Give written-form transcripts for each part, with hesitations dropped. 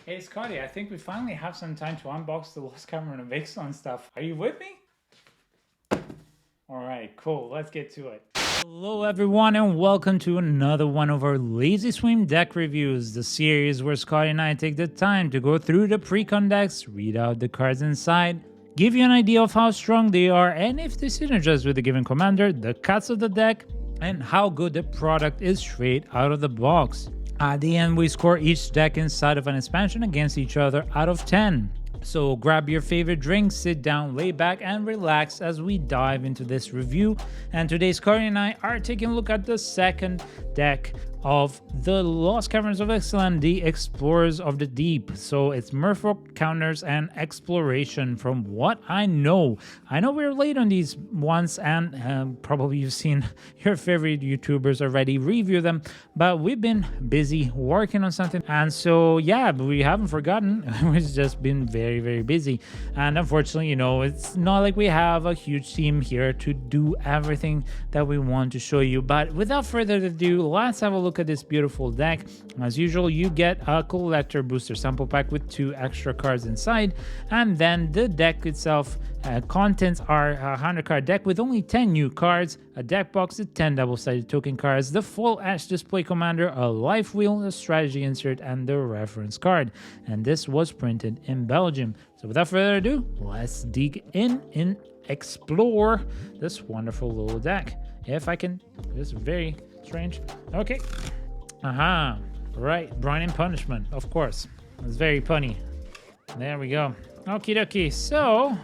Hey Scotty, I think we finally have some time to unbox the Lost Caverns of Ixalan stuff. Are you with me? Alright, cool. Let's get to it. Hello everyone and welcome to another one of our Lazy Swim deck reviews, the series where Scotty and I take the time to go through the Precon decks, read out the cards inside, give you an idea of how strong they are and if they synergize with the given commander, the cuts of the deck, and how good the product is straight out of the box. At the end, we score each deck inside of an expansion against each other out of 10. So grab your favorite drink, sit down, lay back, and relax as we dive into this review. And today, Scotty and I are taking a look at the second deck of the Lost Caverns of Ixalan, the Explorers of the Deep. So it's Merfolk, Counters, and Exploration from what I know. I know we're late on these ones, and probably you've seen your favorite YouTubers already review them, but we've been busy working on something. And so, yeah, we haven't forgotten. We've just been very, very busy. And unfortunately, you know, it's not like we have a huge team here to do everything that we want to show you. But without further ado, let's have a look at this beautiful deck. As usual, you get a collector booster sample pack with 2 extra cards inside, and then the deck itself contents are a 100 card deck with only 10 new cards, a deck box with 10 double-sided token cards, the full Ash display commander, a life wheel, a strategy insert, and the reference card. And this was printed in Belgium. So without further ado, let's dig in and explore this wonderful little deck. If I can, this is very strange. Okay. Aha. Right. Brine and Punishment. Of course. It's very punny. There we go. Okie dokie. So,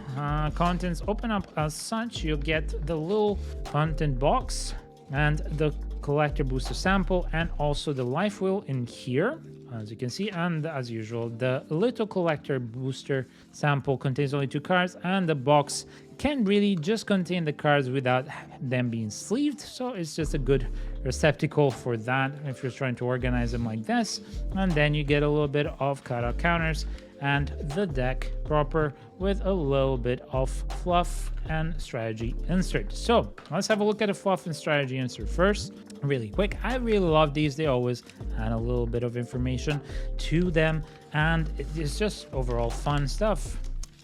contents open up as such. You'll get the little content box and the collector booster sample and also the life wheel in here, as you can see. And as usual, the little collector booster sample contains only 2 cards, and the box can really just contain the cards without them being sleeved. So it's just a good receptacle for that if you're trying to organize them like this. And then you get a little bit of cutout counters and the deck proper with a little bit of fluff and strategy insert. So let's have a look at the fluff and strategy insert first, really quick. I really love these. They always add a little bit of information to them, and it's just overall fun stuff.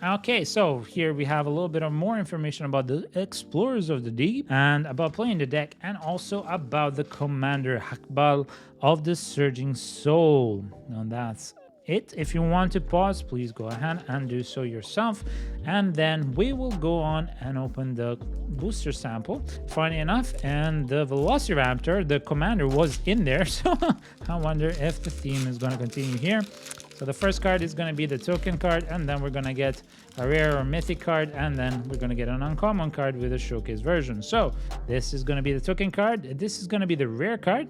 Okay, so here we have a little bit of more information about the Explorers of the Deep and about playing the deck, and also about the commander Hakbal of the Surging Soul. Now that's it. If you want to pause, please go ahead and do so yourself, and then we will go on and open the booster sample. Funny enough, and the Velociraptor, the commander, was in there, so I wonder if the theme is going to continue here. So the first card is going to be the token card, and then we're going to get a rare or mythic card, and then we're going to get an uncommon card with a showcase version. So this is going to be the token card. This is going to be the rare card.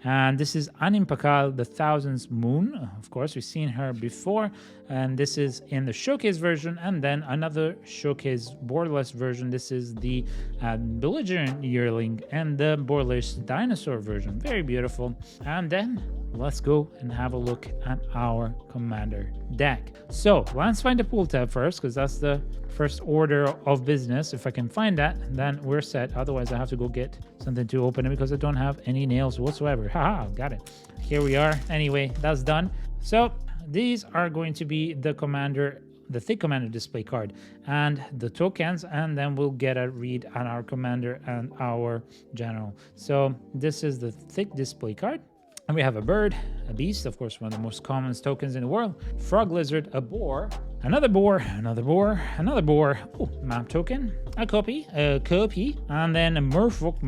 And this is Animpakal, the Thousandth Moon. Of course, we've seen her before. And this is in the showcase version. And then another showcase borderless version. This is the Belligerent Yearling and the borderless dinosaur version. Very beautiful. And then let's go and have a look at our commander deck. So let's find the pool tab first, because that's the first order of business. If I can find that, then we're set. Otherwise, I have to go get something to open it because I don't have any nails whatsoever. Haha, got it. Here we are. Anyway, that's done. So these are going to be the commander, the thick commander display card, and the tokens, and then we'll get a read on our commander and our general. So this is the thick display card. And we have a bird, a beast, of course, one of the most common tokens in the world, frog lizard, a boar, another boar, another boar, another boar, oh, map token, a copy, and then a merfolk,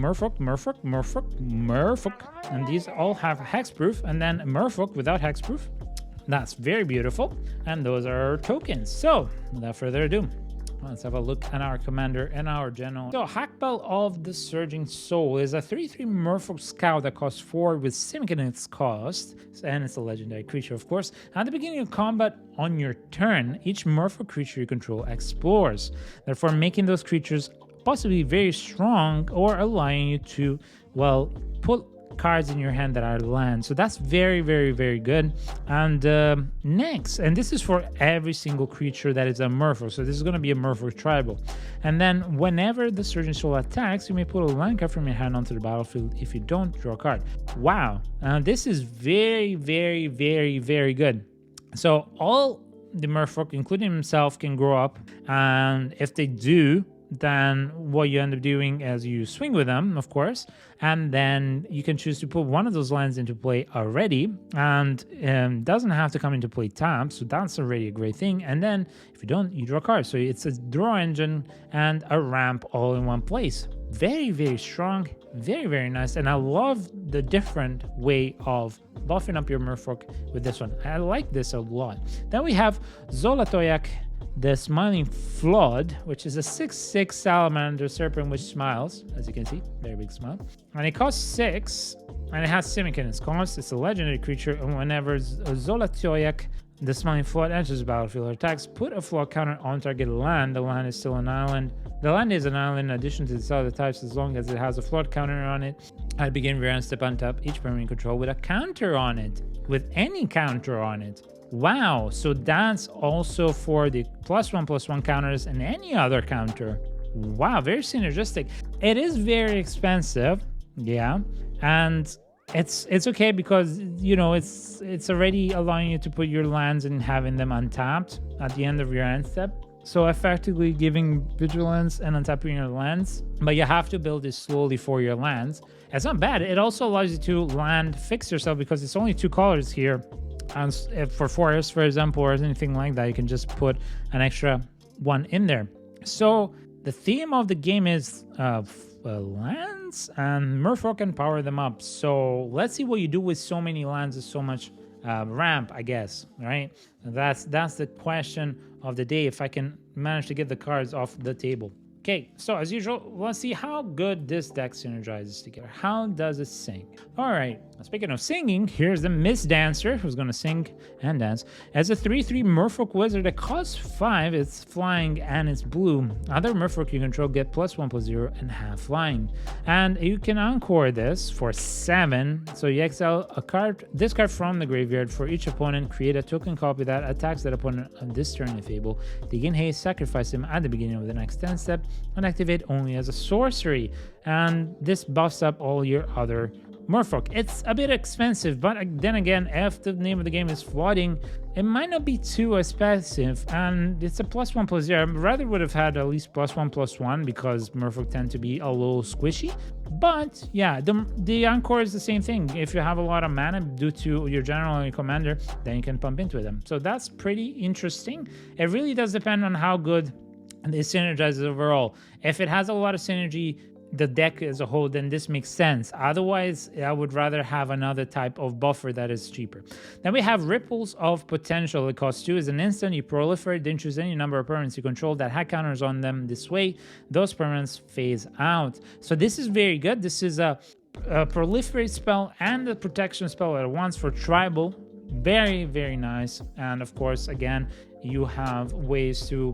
and these all have hexproof, and then merfolk without hexproof. That's very beautiful, and those are our tokens. So without further ado, let's have a look at our commander and our general. So Hakbal of the Surging Soul is a 3/3 Merfolk Scout that costs 4 with significant its cost, and it's a legendary creature, of course. At the beginning of combat on your turn, each Merfolk creature you control explores, therefore making those creatures possibly very strong or allowing you to, well, put cards in your hand that are land. So that's very, very, very good. And next, and this is for every single creature that is a Merfolk. So this is going to be a Merfolk tribal. And then whenever the Surging Soul attacks, you may put a land card from your hand onto the battlefield. If you don't, draw a card. Wow. This is very, very, very, very good. So all the merfolk, including himself, can grow up, and if they do, then what you end up doing is you swing with them, of course, and then you can choose to put one of those lands into play already, and doesn't have to come into play tapped, so that's already a great thing. And then if you don't, you draw a card. So it's a draw engine and a ramp all in one place. Very, very strong, very, very nice, and I love the different way of buffing up your merfolk with this one. I like this a lot. Then we have Zolatoyak, the Smiling Flood, which is a 6/6 salamander serpent which smiles, as you can see, very big smile. And it costs 6, and it has Simic in its cost. It's a legendary creature, and whenever Zolatoyak, the Smiling Flood, enters the battlefield or attacks, put a flood counter on target land. The land is still an island. The land is an island in addition to its other types, as long as it has a flood counter on it. At the beginning of your end, step on top each permanent you control with a counter on it, with any counter on it. Wow, so that's also for the +1/+1 counters and any other counter. Wow, very synergistic. It is very expensive, yeah, and it's okay because, you know, it's already allowing you to put your lands and having them untapped at the end of your end step. So effectively giving vigilance and untapping your lands, but you have to build this slowly for your lands. It's not bad. It also allows you to land fix yourself because it's only 2 colors here. And for forest, for example, or anything like that, you can just put an extra one in there. So the theme of the game is lands, and merfolk can power them up. So let's see what you do with so many lands and so much ramp, I guess, right? That's the question of the day, if I can manage to get the cards off the table. Okay, so as usual, let's see how good this deck synergizes together. How does it sing? All right, speaking of singing, here's the Miss Dancer, who's going to sing and dance. As a 3/3 merfolk wizard that costs 5, it's flying and it's blue. Other merfolk you control get +1/+0 and have flying. And you can encore this for 7. So you exile a card, this card from the graveyard for each opponent, create a token copy that attacks that opponent on this turn if able. They gain haste, sacrifice him at the beginning of the next 10 step, and activate only as a sorcery, and this buffs up all your other merfolk. It's a bit expensive, but then again, if the name of the game is flooding, it might not be too expensive, and it's a +1/+0. I rather would have had at least +1/+1 because merfolk tend to be a little squishy. But yeah, the encore is the same thing. If you have a lot of mana due to your general and your commander, then you can pump into them. So that's pretty interesting. It really does depend on how good and it synergizes overall. If it has a lot of synergy, the deck as a whole, then this makes sense. Otherwise, I would rather have another type of buffer that is cheaper. Then we have Ripples of Potential. It costs 2. As an instant, you proliferate, then choose any number of permanents you control that had counters on them. This way, those permanents phase out. So this is very good. This is a proliferate spell and a protection spell at once for tribal. Very, very nice. And of course, again, you have ways to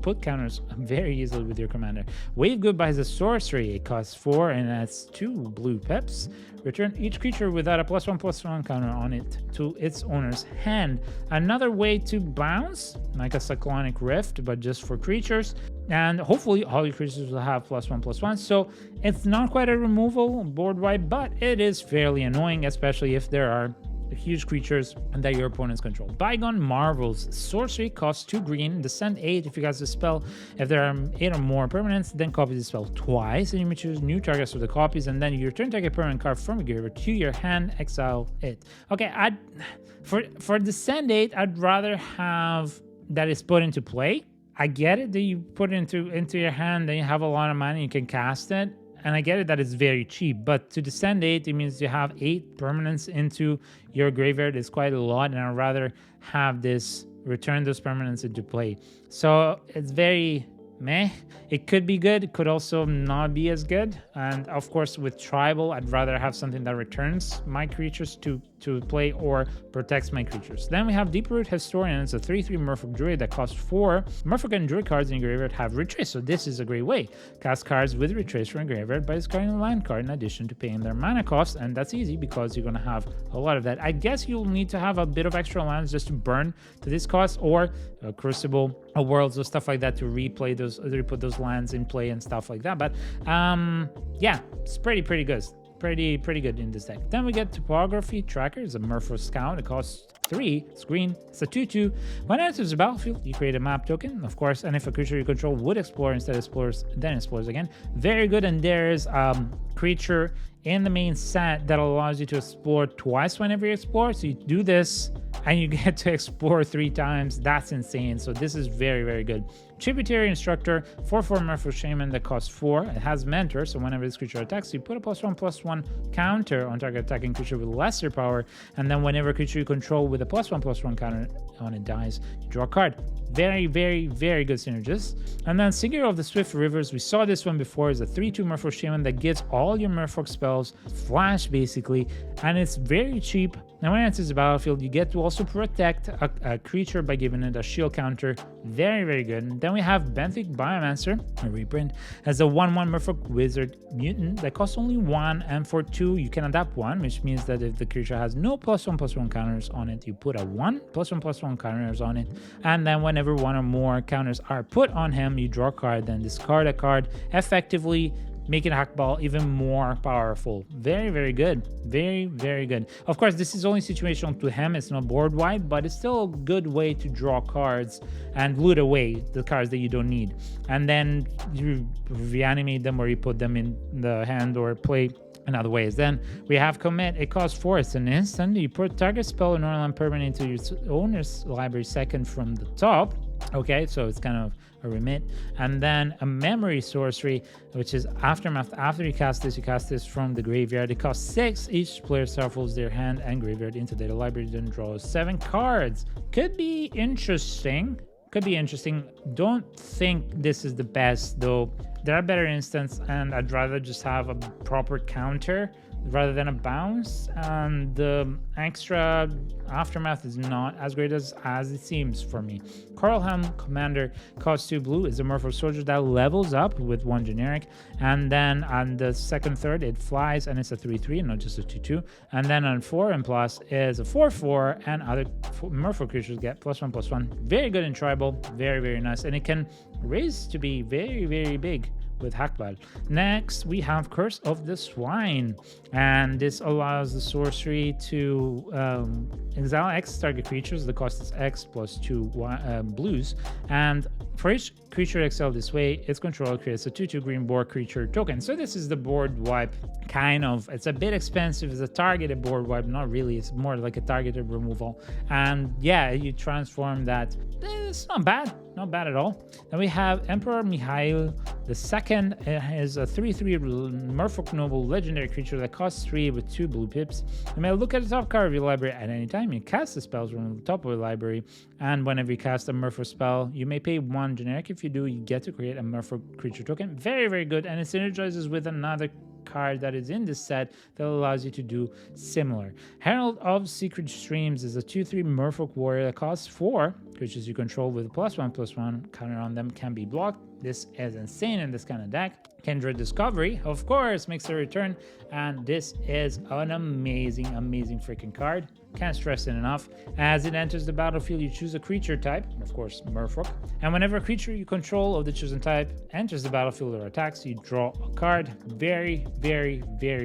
put counters very easily with your commander. Wave Goodbye is a sorcery. It costs 4 and adds 2 blue pips. Return each creature without a +1/+1 counter on it to its owner's hand. Another way to bounce, like a Cyclonic Rift, but just for creatures. And hopefully all your creatures will have +1/+1. So it's not quite a removal board wide, but it is fairly annoying, especially if there are huge creatures that your opponents control. Bygone Marvels. Sorcery costs 2 green. Descend 8 if you cast the spell. If there are 8 or more permanents, then copy the spell twice, and you may choose new targets for the copies, and then you return target permanent card from your graveyard to your hand, exile it. Okay, for Descend 8, I'd rather have that it's put into play. I get it that you put it into your hand, then you have a lot of money, you can cast it. And I get it that it's very cheap, but to descend 8, it means you have 8 permanents into your graveyard. It's quite a lot, and I'd rather have this return those permanents into play. So it's very meh. It could be good, it could also not be as good. And of course, with tribal, I'd rather have something that returns my creatures to play or protects my creatures. Then we have Deeproot Historian. It's a 3/3 Merfolk Druid that costs 4. Merfolk and Druid cards in your graveyard have retrace, so this is a great way. Cast cards with retrace from your graveyard by discarding a land card in addition to paying their mana cost, and that's easy because you're going to have a lot of that. I guess you'll need to have a bit of extra lands just to burn to this cost, or a Crucible, a Worlds, or stuff like that to put those lands in play and stuff like that. But yeah, it's pretty good. pretty good in this deck. Then we get Topography Tracker. It's a Merfolk Scout. It costs 3. It's green. It's a 2/2. When it enters the battlefield, you create a map token, of course, and if a creature you control would explore instead explores, then explores again. Very good. And there's creature in the main set that allows you to explore twice whenever you explore. So you do this and you get to explore 3 times. That's insane. So this is very good. Tributary Instructor, 4/4 Merfolk Shaman that costs 4. It has Mentor, so whenever this creature attacks, you put a +1/+1 counter on target attacking creature with lesser power, and then whenever a creature you control with a +1/+1 counter on it dies, you draw a card. Very good synergist. And then Singer of the Swift Rivers, we saw this one before, is a 3/2 Merfolk Shaman that gives all your Merfolk spells flash basically, and it's very cheap. And when it enters the battlefield, you get to also protect a creature by giving it a shield counter. Very good. And then we have Benthic Biomancer, a reprint, as a 1/1 Merfolk Wizard Mutant that costs only 1, and for 2 you can adapt 1, which means that if the creature has no +1/+1 counters on it, you put a 1 +1/+1 counters on it, and then whenever 1 or more counters are put on him, you draw a card, then discard a card, effectively making Hackball even more powerful. Very good. Very good. Of course, this is only situational to him. It's not board wide, but it's still a good way to draw cards and loot away the cards that you don't need. And then you reanimate them or you put them in the hand or play in other ways. Then we have Commit. It costs 4. It's an instant. You put target spell or non-land permanent into your owner's library second from the top. Okay, so it's kind of a remit. And then a Memory Sorcery, which is Aftermath. After you cast this from the graveyard. It costs 6. Each player shuffles their hand and graveyard into their library, then draws 7 cards. Could be interesting. Don't think this is the best though. There are better instances, and I'd rather just have a proper counter rather than a bounce. And the extra Aftermath is not as great as it seems for me. Coralhelm Commander costs 2 blue. Is a Merfolk Soldier that levels up with 1 generic, and then on the second third it flies and it's a 3/3 and not just a 2/2. And then on 4 and plus is a 4/4, and other Merfolk creatures get +1/+1. Very good in tribal. Very nice, and it can raise to be very big with Hackball. Next, we have Curse of the Swine, and this allows the sorcery to exile X target creatures. The cost is X plus 2 blues, and for each creature exiled this way, its controller creates a 2/2 green board creature token. So this is the board wipe kind of. It's a bit expensive. It's a targeted board wipe, not really. It's more like a targeted removal. And yeah, you transform that. It's not bad at all. Then we have Emperor Mihail II. It is a 3/3 Merfolk Noble legendary creature that costs 3 with 2 blue pips. You may look at the top card of your library at any time. You cast the spells from the top of your library, and whenever you cast a Merfolk spell, you may pay 1 generic. If you do, you get to create a Merfolk creature token. Very good, and it synergizes with another card that is in this set that allows you to do similar. Herald of Secret Streams is a 2/3 Merfolk Warrior that costs 4. Creatures you control with a +1/+1 counter on them can be blocked. This is insane in this kind of deck. Kindred Discovery, of course, makes a return, and this is an amazing freaking card. Can't stress it enough. As it enters the battlefield, you choose a creature type, of course, Merfolk, and whenever a creature you control of the chosen type enters the battlefield or attacks, you draw a card. Very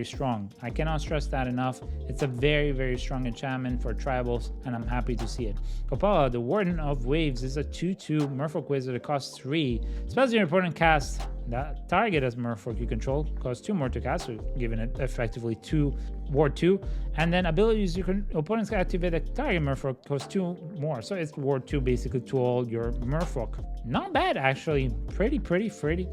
strong. I cannot stress that enough. It's a very strong enchantment for tribals, and I'm happy to see it. Kopala, the Warden of Waves, is a 2/2 Merfolk Wizard. It costs 3. Spells your opponent cast that target as Merfolk you control costs 2 more to cast, so giving it effectively 2 Ward 2. And then abilities your opponents can activate a target Merfolk costs 2 more, so it's Ward 2 basically to all your Merfolk. Not bad actually. Pretty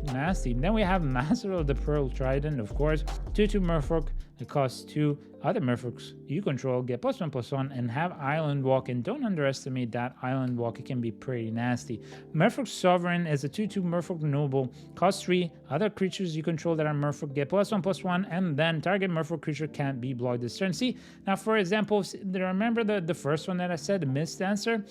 nasty. Then we have Master of the Pearl Trident, of course. 2/2 Merfolk. It costs 2 other Merfolks you control get +1/+1 and have Island Walk, and don't underestimate that Island Walk. It can be pretty nasty. Merfolk Sovereign is a 2/2 Merfolk Noble, costs 3. Other creatures you control that are Merfolk get +1/+1, and then target Merfolk creature can't be blocked this turn. See, now for example, remember the first one that I said, the Mist Dancer?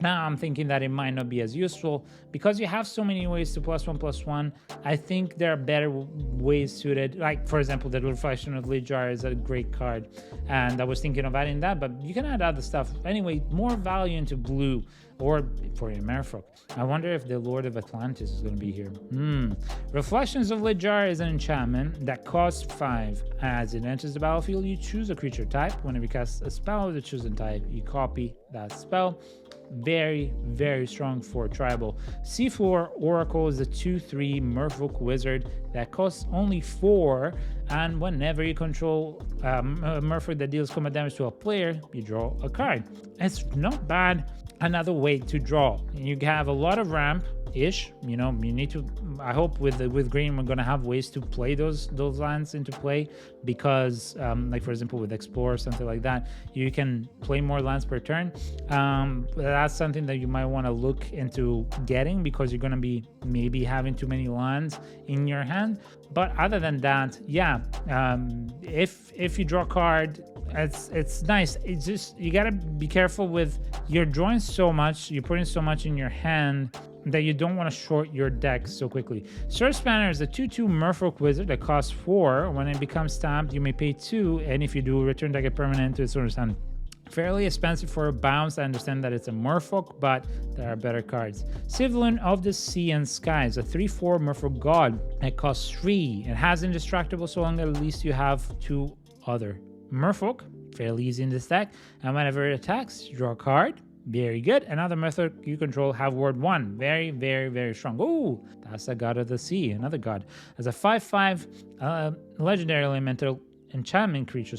Now I'm thinking that it might not be as useful because you have so many ways to +1/+1. I think there are better ways suited. Like for example, the Reflection of Lidjar is a great card, and I was thinking of adding that, but you can add other stuff. Anyway, more value into blue or for your Merfolk. I wonder if the Lord of Atlantis is going to be here. Reflections of Lidjar is an enchantment that costs 5. As it enters the battlefield, you choose a creature type. Whenever you cast a spell of the chosen type, you copy that spell. Very, very strong for tribal. C4 Oracle is a 2/3 Merfolk wizard that costs only 4, and whenever you control a Merfolk that deals combat damage to a player, you draw a card. It's not bad. Another way to draw. You have a lot of ramp ish, you know, you need to, I hope with green we're gonna have ways to play those lands into play, because like for example with explore or something like that, you can play more lands per turn. That's something that you might want to look into getting, because you're gonna be maybe having too many lands in your hand. But other than that, yeah, if you draw a card, it's nice. It's just, you gotta be careful with, you're drawing so much, you're putting so much in your hand that you don't want to short your deck so quickly. Sword Spanner is a 2/2 Merfolk wizard that costs 4. When it becomes tapped, you may pay 2, and if you do, return target permanent to its owner's hand. Fairly expensive for a bounce. I understand that it's a Merfolk, but there are better cards. Civilian of the Sea and Sky is a 3/4 Merfolk god. It costs 3. It has indestructible so long as at least you have 2 other Merfolk. Fairly easy in this deck. And whenever it attacks, you draw a card. Very good. Another Merfolk you control have ward 1. Very, very, very strong. Ooh, that's a god of the sea, another god. As a 5/5 legendary elemental enchantment creature,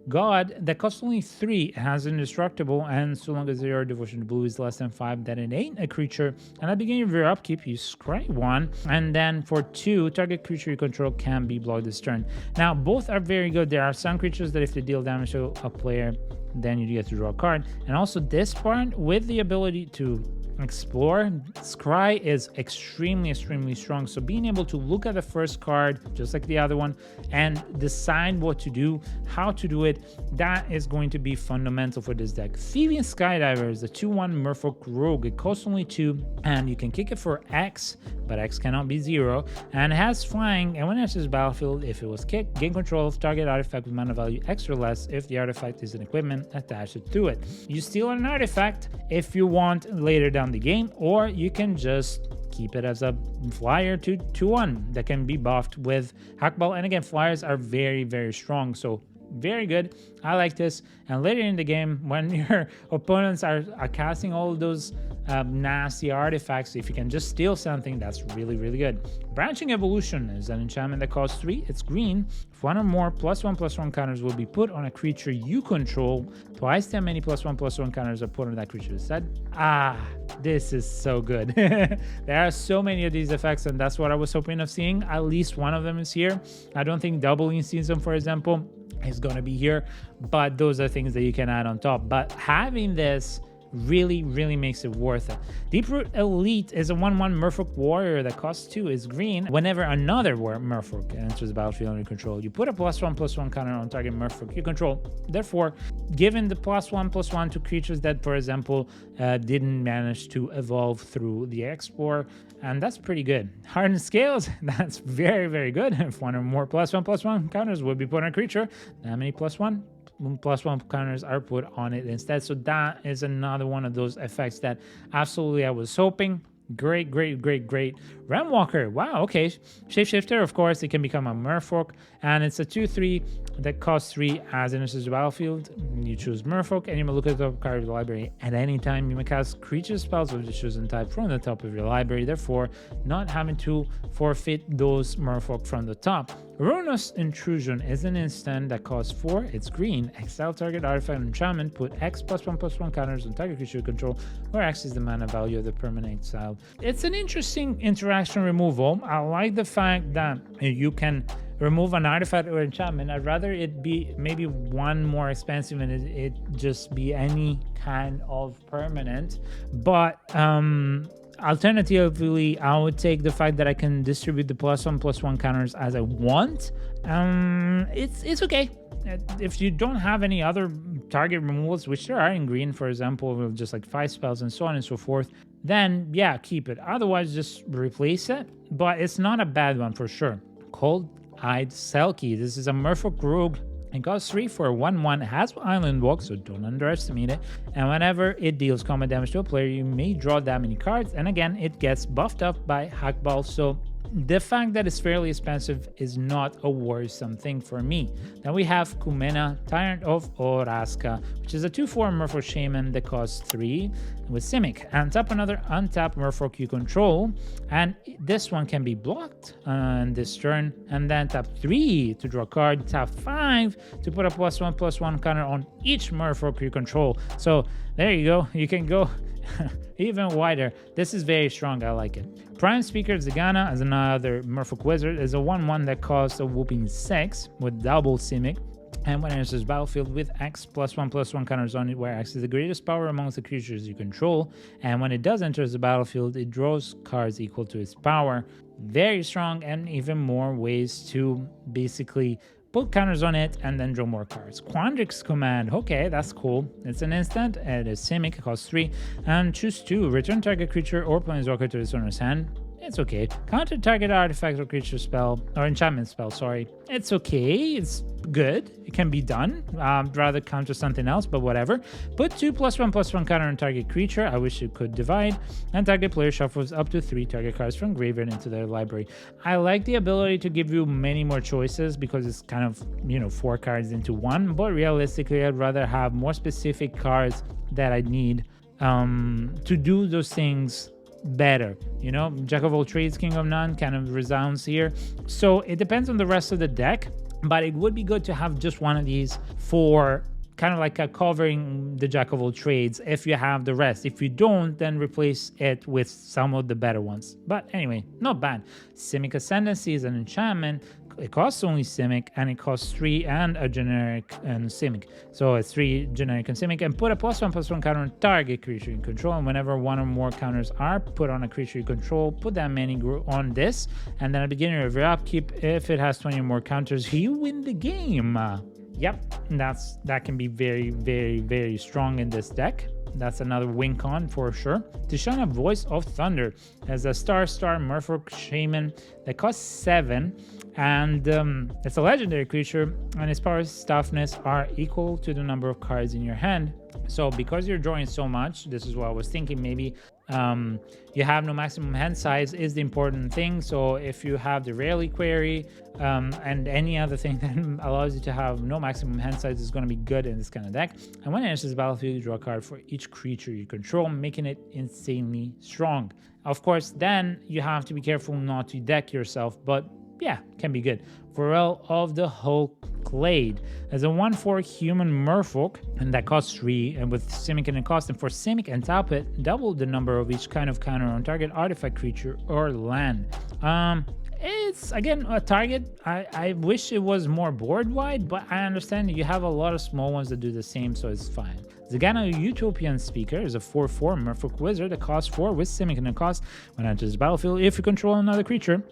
god that costs only 3, has indestructible, and so long as your devotion to blue is less than 5, then it ain't a creature. And at the beginning of your upkeep, you scry 1, and then for 2, target creature you control can be blocked this turn. Now, both are very good. There are some creatures that if they deal damage to a player, then you get to draw a card. And also this part with the ability to explore, scry is extremely strong. So being able to look at the first card just like the other one and decide what to do, how to do it, that is going to be fundamental for this deck. Thieving Skydiver is a 2/1 Merfolk rogue. It costs only 2, and you can kick it for X, but X cannot be 0, and it has flying, and when it enters the battlefield, if it was kicked, gain control of target artifact with mana value X or less if the artifact is an equipment attached to it. You steal an artifact if you want later down the game, or you can just keep it as a flyer to 2/1 that can be buffed with Hackball. And again, flyers are very strong, so very good. I like this. And later in the game, when your opponents are casting all of those nasty artifacts, if you can just steal something, that's really good. Branching Evolution is an enchantment that costs 3. It's green. If one or more +1/+1 counters will be put on a creature you control, twice that many +1/+1 counters are put on that creature instead. This is so good. There are so many of these effects, and that's what I was hoping of seeing. At least one of them is here. I don't think Doubling Season, for example, is going to be here, but those are things that you can add on top. But having this really makes it worth it. Deeproot Elite is a 1/1 Merfolk warrior that costs 2, is green. Whenever another Merfolk enters the battlefield under control, you put a +1/+1 counter on target Merfolk you control. Therefore, given the +1/+1 to creatures that, for example, didn't manage to evolve through the Explore, and that's pretty good. Hardened Scales, that's very good. If one or more +1/+1 counters would be put on a creature, that many +1/+1 counters are put on it instead. So that is another one of those effects that absolutely I was hoping. Great. Ramwalker, wow, okay. Shapeshifter, of course, it can become a Merfolk, and it's a 2/3 that costs 3. As it enters the battlefield, you choose Merfolk, and you may look at the top card of the library. At any time, you may cast creature spells of the chosen type from the top of your library, therefore not having to forfeit those Merfolk from the top. Ruinous Intrusion is an instant that costs 4. It's green. Exile target artifact and enchantment. Put X +1/+1 counters on target creature you control, where X is the mana value of the permanent exile. It's an interesting interaction removal. I like the fact that you can remove an artifact or enchantment. I'd rather it be maybe one more expensive and it just be any kind of permanent. But alternatively, I would take the fact that I can distribute the +1/+1 counters as I want. It's okay. if you don't have any other target removals, which there are in green, for example, with just like 5 spells and so on and so forth, then yeah, keep it. Otherwise, just replace it. But it's not a bad one for sure. Cold-Eyed Selkie. This is a Merfolk Rogue. It costs 3 for a 1/1. It has Island Walk, so don't underestimate it. And whenever it deals combat damage to a player, you may draw that many cards. And again, it gets buffed up by Hackball, so the fact that it's fairly expensive is not a worrisome thing for me. Then we have Kumena, Tyrant of Oraska, which is a 2/4 Merfolk Shaman that costs 3 with Simic. And tap another untapped Merfolk you control, and this one can be blocked on this turn, and then tap 3 to draw a card, tap 5 to put a +1/+1 counter on each Merfolk you control. So there you go, you can go even wider. This is very strong, I like it. Prime Speaker Zagana as another Merfolk Wizard is a 1/1 that costs a whooping 6 with double Simic. And when it enters the battlefield with X +1/+1 counters on it, where X is the greatest power amongst the creatures you control. And when it does enter the battlefield, it draws cards equal to its power. Very strong, and even more ways to basically put counters on it and then draw more cards. Quandrix Command, okay, that's cool. It's an instant, it is Simic, it costs 3, and choose 2. Return target creature or planeswalker to its owner's hand. It's okay. Counter target artifact or creature spell, or enchantment spell, sorry. It's okay, it's good, it can be done. Rather counter something else, but whatever. Put 2 +1/+1 counter on target creature, I wish it could divide, and target player shuffles up to 3 target cards from graveyard into their library. I like the ability to give you many more choices because it's kind of, 4 cards into 1, but realistically I'd rather have more specific cards that I need to do those things better. Jack of all trades, king of none kind of resounds here. So it depends on the rest of the deck, but it would be good to have just one of these for kind of like covering the Jack of all trades if you have the rest. If you don't, then replace it with some of the better ones. But anyway, not bad. Simic Ascendancy is an enchantment. It costs only Simic, and it costs 3 and a generic and Simic. So it's 3 generic and Simic, and put a +1/+1 counter on target creature you control. And whenever one or more counters are put on a creature you control, put that many on this. And then at the beginning of your upkeep, if it has 20 or more counters, you win the game. Yep, that can be very, very, very strong in this deck. That's another win con for sure. Tishana, Voice of Thunder, as a star Merfolk Shaman that costs 7, and it's a legendary creature, and its power toughness are equal to the number of cards in your hand. So because you're drawing so much, this is what I was thinking, maybe you have no maximum hand size is the important thing. So if you have the Rarely Query and any other thing that allows you to have no maximum hand size is going to be good in this kind of deck. And when it enters the battlefield, you draw a card for each creature you control, making it insanely strong. Of course, then you have to be careful not to deck yourself, but yeah, can be good. Pharrell of the Hulkblade as a 1/4 human Merfolk, and that costs 3, and with Simic and cost, and for Simic and tap it, double the number of each kind of counter on target artifact, creature, or land. It's again a target. I wish it was more board wide, but I understand you have a lot of small ones that do the same, so it's fine. Zagana Utopian Speaker is a 4/4 Merfolk Wizard that costs 4 with Simic and cost. When it enters the battlefield, if you control another creature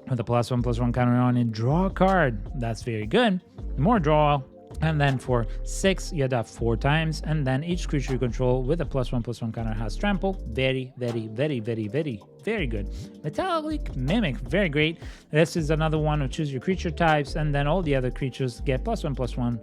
with a +1/+1 counter on it, draw a card. That's very good. More draw. And then for 6, you adapt 4 times, and then each creature you control with a +1/+1 counter has trample. Very, very, very, very, very, very good. Metallic Mimic, very great. This is another one of choose your creature types, and then all the other creatures get +1/+1.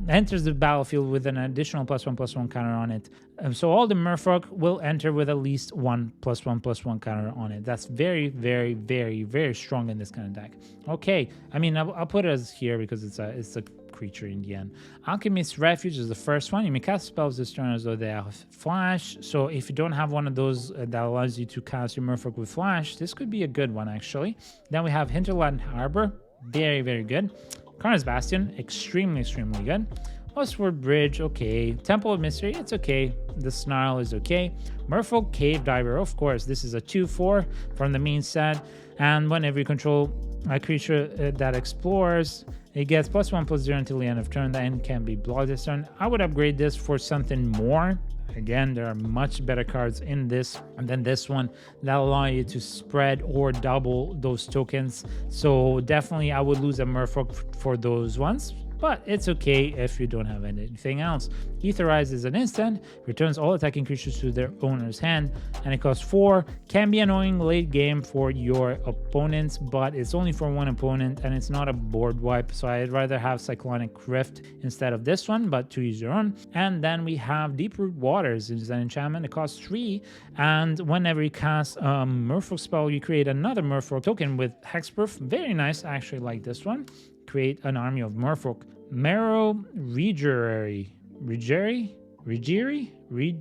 Enters the battlefield with an additional +1/+1 counter on it. So all the Merfolk will enter with at least 1 +1/+1 counter on it. That's very, very, very, very strong in this kind of deck. Okay, I mean, I'll put it as here because it's a creature in the end. Alchemist's Refuge is the first one. You may cast spells this turn as though they have flash. So if you don't have one of those that allows you to cast your Merfolk with flash, this could be a good one actually. Then we have Hinterland Harbor, very, very good. Karna's Bastion, extremely, extremely good. Westward Bridge, okay. Temple of Mystery, it's okay. The Snarl is okay. Merfolk Cave Diver, of course. This is a 2/4 from the main set. And whenever you control a creature that explores, it gets +1/+0 until the end of turn. The end can be blocked this turn. I would upgrade this for something more. Again, there are much better cards in this than this one that allow you to spread or double those tokens. So definitely I would lose a Merfolk for those ones. but it's okay if you don't have anything else. Etherize is an instant, returns all attacking creatures to their owner's hand, and it costs 4. Can be annoying late game for your opponents, but it's only for one opponent and it's not a board wipe, so I'd rather have Cyclonic Rift instead of this one, but to use your own. And then we have Deep Root Waters. It's an enchantment. It costs 3, and whenever you cast a Merfolk spell, you create another Merfolk token with Hexproof. Very nice. I actually like this one. Create an army of Merfolk. Marrow Regeri.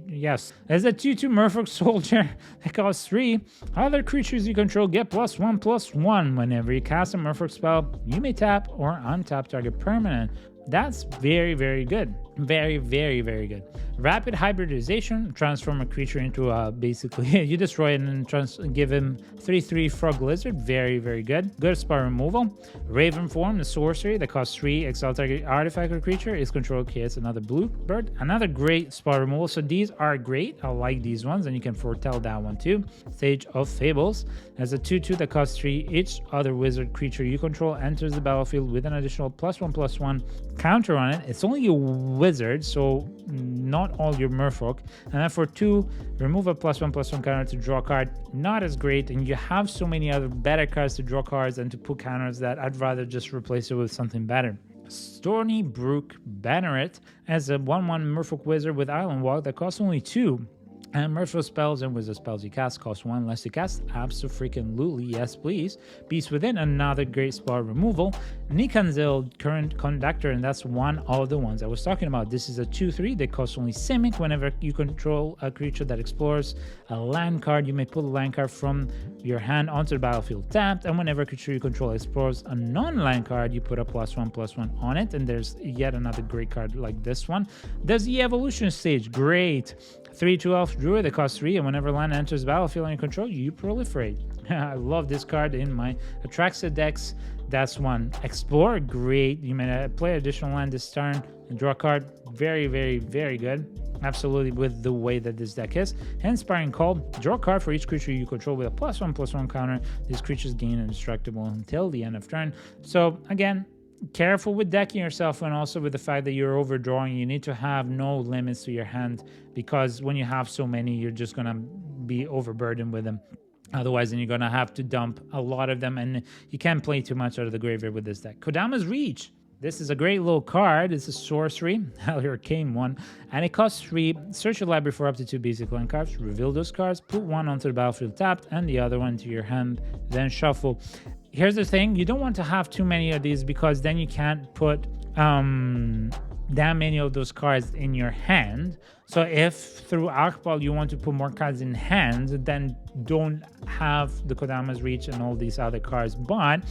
Yes. As a 2/2 Merfolk soldier that costs 3, other creatures you control get +1/+1. Whenever you cast a Merfolk spell, you may tap or untap target permanent. That's very, very good. Very, very, very good. Rapid hybridization, transform a creature into basically you destroy it and give him 3/3 frog lizard. Very, very good. Good spell removal. Raven form, the sorcery that costs 3, exile target artifact or creature is controlled creates another blue bird. Another great spell removal. So these are great. I like these ones, and you can foretell that one too. Sage of Fables. As a 2/2 that costs 3, each other wizard creature you control enters the battlefield with an additional +1/+1 counter on it. It's only a wizard, so not all your Merfolk. And then for 2, remove a +1/+1 counter to draw a card. Not as great, and you have so many other better cards to draw cards and to put counters that I'd rather just replace it with something better. Stony Brook Banneret as a 1/1 Merfolk wizard with Island Walk that costs only 2. And Merfolk spells and wizard spells you cast cost 1 less to cast. Absolutely, yes please. Beast Within, another great spell removal. Nikanzil, Current Conductor, and that's one of the ones I was talking about. This is a 2/3 that costs only Simic. Whenever you control a creature that explores a land card, you may pull a land card from your hand onto the battlefield tapped, and whenever a creature you control explores a non-land card, you put a +1/+1 on it. And there's yet another great card like this one. There's the Evolution Stage, great. 3/2 Elf Druid that costs 3, and whenever land enters the battlefield under control, you proliferate. I love this card in my Atraxa decks. That's one. Explore, great. You may play additional land this turn and draw a card. Very, very, very good. Absolutely, with the way that this deck is. Inspiring Call, draw a card for each creature you control with a +1/+1 counter. These creatures gain indestructible until the end of turn. So again, careful with decking yourself, and also with the fact that you're overdrawing. You need to have no limits to your hand, because when you have so many, you're just gonna be overburdened with them. Otherwise, then you're gonna have to dump a lot of them, and you can't play too much out of the graveyard with this deck. Kodama's Reach. This is a great little card. It's a sorcery, arcane one, and it costs 3. Search your library for up to 2 basic land cards. Reveal those cards. Put one onto the battlefield tapped, and the other one to your hand. Then shuffle. Here's the thing, you don't want to have too many of these, because then you can't put that many of those cards in your hand. So if through Archball you want to put more cards in hand, then don't have the Kodama's Reach and all these other cards. But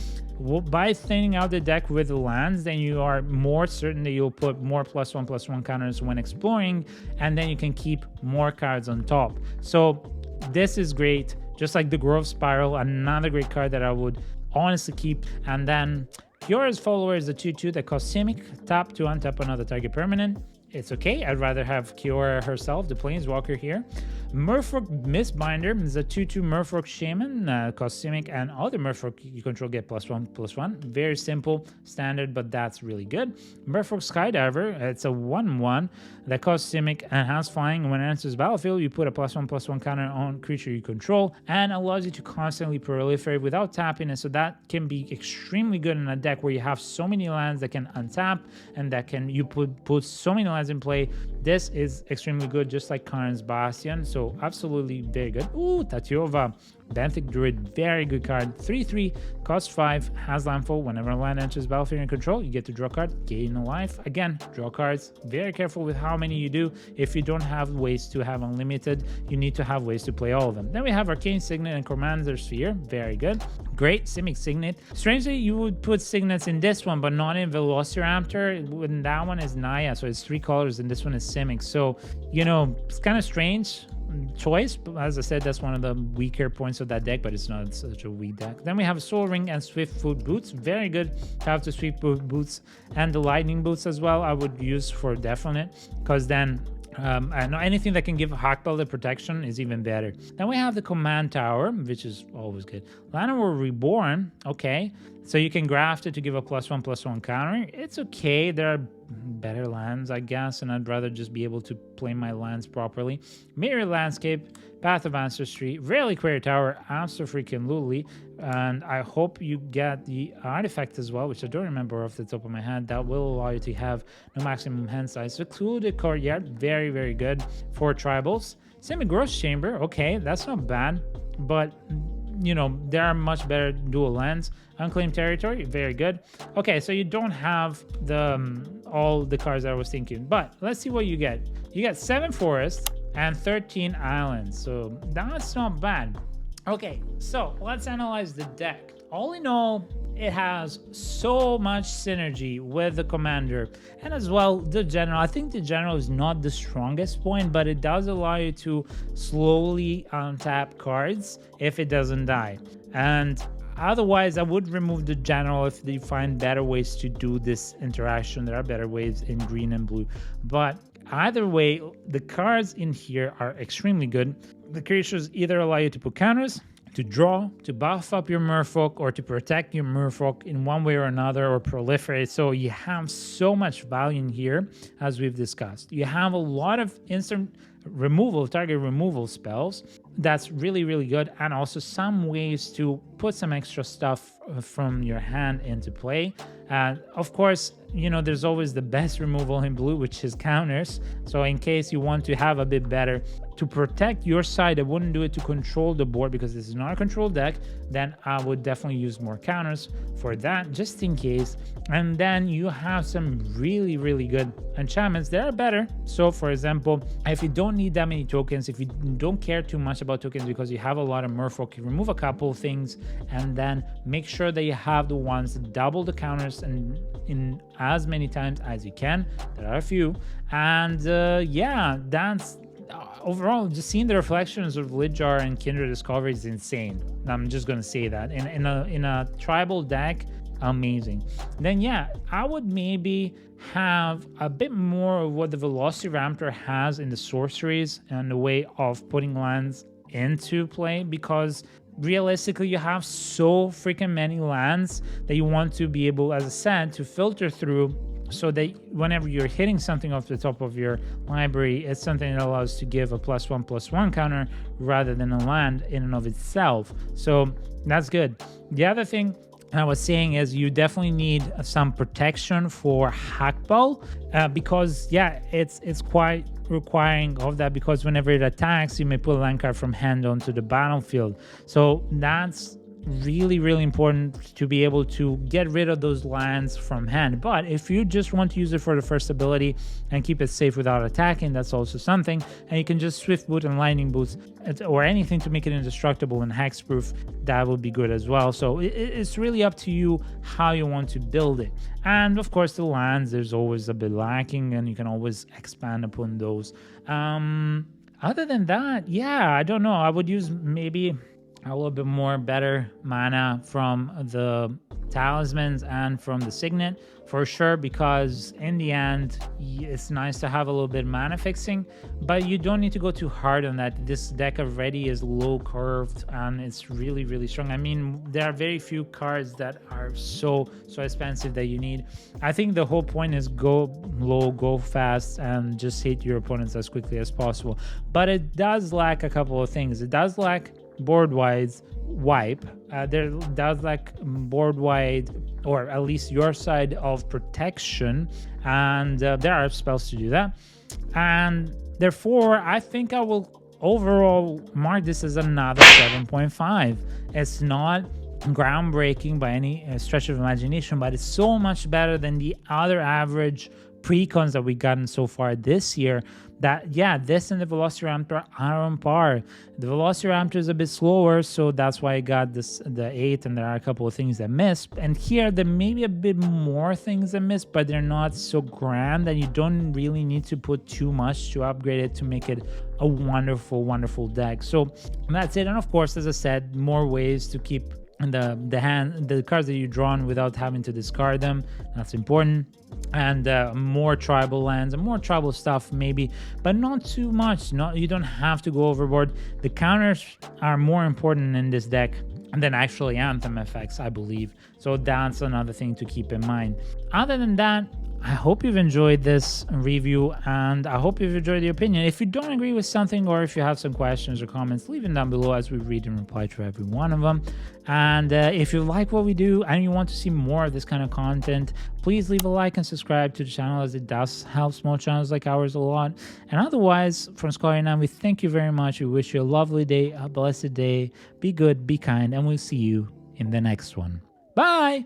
by thinning out the deck with the lands, then you are more certain that you'll put more +1/+1 counters when exploring, and then you can keep more cards on top. So this is great. Just like the Grove Spiral, another great card that I would honestly keep. And then Kiora's Follower is a 2/2 that costs Simic. Tap to untap another target permanent. It's okay. I'd rather have Kiora herself, the Planeswalker here. Merfolk Mistbinder is a 2/2 Merfolk Shaman. Costs Simic, and other Merfolk you control get +1/+1. Very simple, standard, but that's really good. Merfolk Skydiver. It's a 1/1 that costs Simic and has flying. When it enters the battlefield, you put a +1/+1 counter on creature you control, and allows you to constantly proliferate without tapping. And so that can be extremely good in a deck where you have so many lands that can untap, and that can you put so many lands in play. This is extremely good, just like Karn's Bastion. So absolutely very good. Ooh, Tatiova. Benthic Druid, very good card. 3/3, costs 5, has landfall. Whenever a land enters battlefield in control, you get to draw a card, gain a life. Again, draw cards. Very careful with how many you do. If you don't have ways to have unlimited, you need to have ways to play all of them. Then we have Arcane Signet and Commander Sphere. Very good. Great. Simic Signet. Strangely, you would put Signets in this one, but not in Velociraptor. When that one is Naya, so it's 3 colors, and this one is Simic. So, you know, it's kind of strange choice, but as I said, that's one of the weaker points of that deck, but it's not such a weak deck. Then we have Soul Ring and Swiftfoot Boots. Very good to have the Swiftfoot Boots and the Lightning Boots as well. I would use for definite, because then And anything that can give Hackbell the protection is even better. Then we have the Command Tower, which is always good. Llanowar Reborn, okay. So you can graft it to give a +1/+1 counter. It's okay. There are better lands, I guess, and I'd rather just be able to play my lands properly. Mirror Landscape, Path of Ancestry, Reliquary Tower, absolutely. And I hope you get the artifact as well, which I don't remember off the top of my head. That will allow you to have no maximum hand size. Secluded Courtyard, very, very good for tribals. Semi-Gross Chamber, okay, that's not bad, but you know, there are much better dual lands. Unclaimed Territory, very good. Okay, so you don't have the all the cards I was thinking, but let's see what you get. You get 7 forests and 13 islands, so that's not bad. Okay, so let's analyze the deck. All in all, it has so much synergy with the commander and as well the general. I think the general is not the strongest point, but it does allow you to slowly untap cards if it doesn't die. And otherwise, I would remove the general if they find better ways to do this interaction. There are better ways in green and blue, but either way, the cards in here are extremely good. The creatures either allow you to put counters, to draw, to buff up your merfolk, or to protect your merfolk in one way or another, or proliferate. So you have so much value in here, as we've discussed. You have a lot of instant removal, target removal spells. That's really, really good. And also some ways to put some extra stuff from your hand into play. And of course, you know, there's always the best removal in blue, which is counters. So in case you want to have a bit better to protect your side, I wouldn't do it to control the board because this is not a control deck. Then I would definitely use more counters for that, just in case. And then you have some really, really good enchantments that are better. So for example, if you don't need that many tokens, if you don't care too much about tokens because you have a lot of merfolk, you remove a couple things and then make sure that you have the ones that double the counters and in as many times as you can. There are a few. And yeah, that's overall, just seeing the reflections of Lidjar and Kindred Discovery is insane. I'm just gonna say that in a tribal deck, amazing. Then yeah, I would maybe have a bit more of what the Velociraptor has in the sorceries and the way of putting lands into play, because realistically you have so freaking many lands that you want to be able, as I said, to filter through, so that whenever you're hitting something off the top of your library, it's something that allows to give a +1/+1 counter rather than a land in and of itself. So that's good. The other thing I was saying is you definitely need some protection for Hackball, because yeah, it's quite requiring of that, because whenever it attacks, you may put a land card from hand onto the battlefield. So that's really, really important to be able to get rid of those lands from hand. But if you just want to use it for the first ability and keep it safe without attacking, that's also something. And you can just Swift Boot and Lightning Boots or anything to make it indestructible and hexproof. That would be good as well. So it's really up to you how you want to build it. And of course, the lands, there's always a bit lacking and you can always expand upon those. Other than that, yeah, I don't know. I would use maybe a little bit more better mana from the talismans and from the signet for sure, because in the end it's nice to have a little bit of mana fixing, but you don't need to go too hard on that. This deck already is low curved and it's really, really strong. I mean, there are very few cards that are so expensive that you need. I think the whole point is go low, go fast, and just hit your opponents as quickly as possible. But it does lack a couple of things. It does lack board-wide wipe. There does like board-wide, or at least your side of protection, and there are spells to do that. And therefore, I think I will overall mark this as another 7.5. It's not groundbreaking by any stretch of imagination, but it's so much better than the other average precons that we've gotten so far this year, that yeah, this and the Velociraptor are on par. The Velociraptor is a bit slower, so that's why I got this the 8, and there are a couple of things that miss. And here there may be a bit more things that miss, but they're not so grand that you don't really need to put too much to upgrade it to make it a wonderful, wonderful deck. So that's it. And of course, as I said, more ways to keep the cards that you drawn without having to discard them. That's important. And more tribal lands and more tribal stuff maybe, but not too much. You don't have to go overboard. The counters are more important in this deck than actually anthem effects, I believe. So that's another thing to keep in mind. Other than that, I hope you've enjoyed this review, and I hope you've enjoyed the opinion. If you don't agree with something, or if you have some questions or comments, leave them down below as we read and reply to every one of them. And if you like what we do and you want to see more of this kind of content, please leave a like and subscribe to the channel, as it does help small channels like ours a lot. And otherwise, from Scotty and I, we thank you very much. We wish you a lovely day, a blessed day. Be good, be kind, and we'll see you in the next one. Bye!